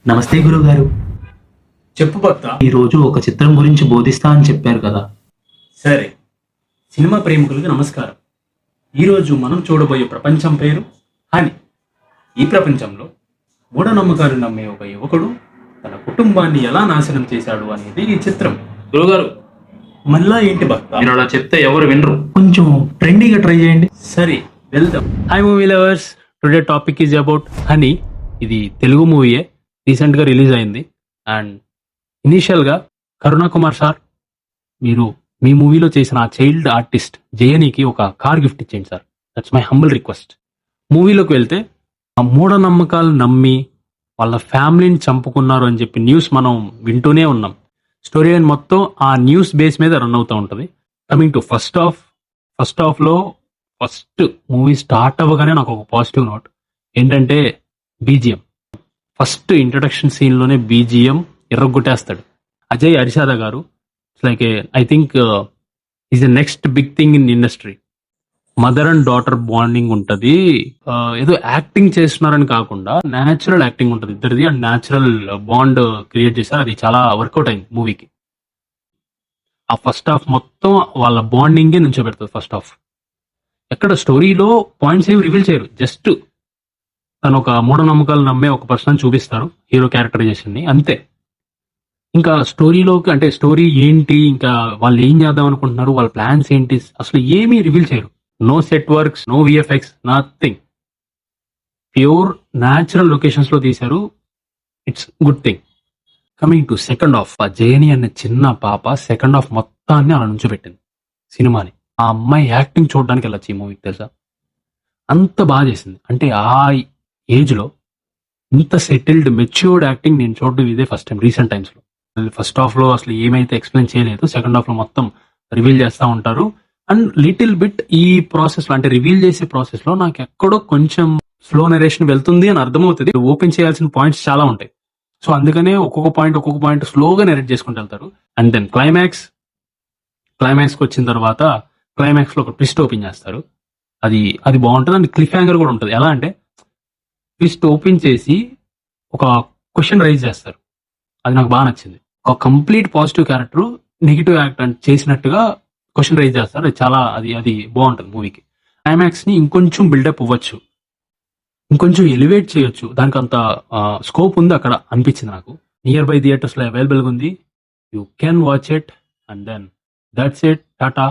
నమస్తే గురువుగారు. చెప్పు భక్త. ఈరోజు ఒక చిత్రం గురించి బోధిస్తా అని చెప్పారు కదా. సరే, సినిమా ప్రేమికులకు నమస్కారం. ఈరోజు మనం చూడబోయే ప్రపంచం పేరు హనీ. ఈ ప్రపంచంలో మూఢనమ్మకాలు నమ్మే ఒక యువకుడు తన కుటుంబాన్ని ఎలా నాశనం చేశాడు అనేది ఈ చిత్రం. గురుగారు, మళ్ళా ఏంటి భక్త? మీరు అలా చెప్తే ఎవరు వినరు. కొంచెం ట్రెండీగా ట్రై చేయండి. సరే, వెళ్దాం. Hi movie lovers, today topic is about honey. ఇది తెలుగు మూవీయే, రీసెంట్గా రిలీజ్ అయింది. అండ్ ఇనీషియల్గా కరుణా కుమార్ సార్, మీరు మీ మూవీలో చేసిన ఆ చైల్డ్ ఆర్టిస్ట్ జయనికి ఒక కార్ గిఫ్ట్ ఇచ్చేయండి sir. That's my humble request. మూవీలోకి వెళ్తే ఆ మూఢనమ్మకాలు నమ్మి వాళ్ళ ఫ్యామిలీని చంపుకున్నారు అని చెప్పి న్యూస్ మనం వింటూనే ఉన్నాం. స్టోరీ లైన్ మొత్తం ఆ న్యూస్ బేస్ మీద రన్ అవుతూ ఉంటుంది. కమింగ్ టు ఫస్ట్ హాఫ్లో ఫస్ట్ మూవీ స్టార్ట్ అవ్వగానే నాకు ఒక పాజిటివ్ నోట్ ఏంటంటే బీజిఎం. ఫస్ట్ ఇంట్రడక్షన్ సీన్లోనే బీజిఎం ఎర్రగొట్టేస్తాడు. అజయ్ హరిషాద garu like I think is the next big thing in industry. Mother and daughter bonding ఉంటుంది. ఏదో యాక్టింగ్ చేస్తున్నారని కాకుండా న్యాచురల్ యాక్టింగ్ ఉంటుంది ఇద్దరిది, అండ్ న్యాచురల్ బాండ్ క్రియేట్ చేశారు. అది చాలా వర్కౌట్ అయింది మూవీకి. ఆ ఫస్ట్ హాఫ్ మొత్తం వాళ్ళ బాండింగే నుంచోబెడుతుంది. ఫస్ట్ హాఫ్ ఎక్కడ స్టోరీలో పాయింట్స్ ఏమి రివీల్ చేయరు, జస్ట్ తను ఒక మూఢనమ్మకాలు నమ్మే ఒక పర్సన్ చూపిస్తారు, హీరో క్యారెక్టరైజేషన్ ని, అంతే. ఇంకా స్టోరీలోకి అంటే స్టోరీ ఏంటి, ఇంకా వాళ్ళు ఏం చేద్దాం అనుకుంటున్నారు, వాళ్ళ ప్లాన్స్ ఏంటి, అసలు ఏమీ రివీల్ చేయరు. No set works, no VFX, nothing. Pure natural locations లో తీశారు. It's good thing. Coming to second half, ఆ జయని అనే చిన్న పాప సెకండ్ హాఫ్ మొత్తాన్ని అలా నుంచోబెట్టింది సినిమాని. ఆ అమ్మాయి యాక్టింగ్ చూడడానికి వెళ్ళచ్చు ఈ మూవీకి, తెలుసా. అంత బాగా చేసింది. అంటే ఆ ఏజ్ లో ఇంత సెటిల్డ్ మెచ్యూర్డ్ యాక్టింగ్ నేను చూడడం ఇదే ఫస్ట్ టైం రీసెంట్ టైమ్స్ లో. ఫస్ట్ హాఫ్ లో అసలు ఏమైతే ఎక్స్ప్లెయిన్ చేయలేదు, సెకండ్ హాఫ్ లో మొత్తం రివీల్ చేస్తూ ఉంటారు. అండ్ లిటిల్ బిట్ ఈ ప్రాసెస్ లో, అంటే రివీల్ చేసే ప్రాసెస్ లో నాకు ఎక్కడో కొంచెం స్లో నరేషన్ వెళ్తుంది అని అర్థమవుతుంది. ఓపెన్ చేయాల్సిన పాయింట్స్ చాలా ఉంటాయి. సో అందుకనే ఒక్కొక్క పాయింట్ స్లోగా నెరేట్ చేసుకుంటూ వెళ్తారు. అండ్ దెన్ క్లైమాక్స్ కి వచ్చిన తర్వాత క్లైమాక్స్ లో ఒక ట్విస్ట్ ఓపెన్ చేస్తారు. అది బాగుంటుంది. అండ్ క్లిఫ్ హ్యాంగర్ కూడా ఉంటుంది. ఎలా అంటే ట్విస్ట్ ఓపెన్ చేసి ఒక క్వశ్చన్ రైజ్ చేస్తారు. అది నాకు బాగా నచ్చింది. ఒక complete positive character negative act చేసినట్టుగా క్వశ్చన్ రైజ్ చేస్తారు. అది చాలా అది బాగుంటుంది మూవీకి. క్లైమాక్స్ ని ఇంకొంచెం బిల్డప్ ఇవ్వచ్చు, ఇంకొంచెం ఎలివేట్ చేయొచ్చు, దానికి అంత స్కోప్ ఉంది అక్కడ అనిపించింది నాకు. నియర్ బై థియేటర్స్ లో అవైలబుల్ గా ఉంది. You can watch it. And then that's it. Tata.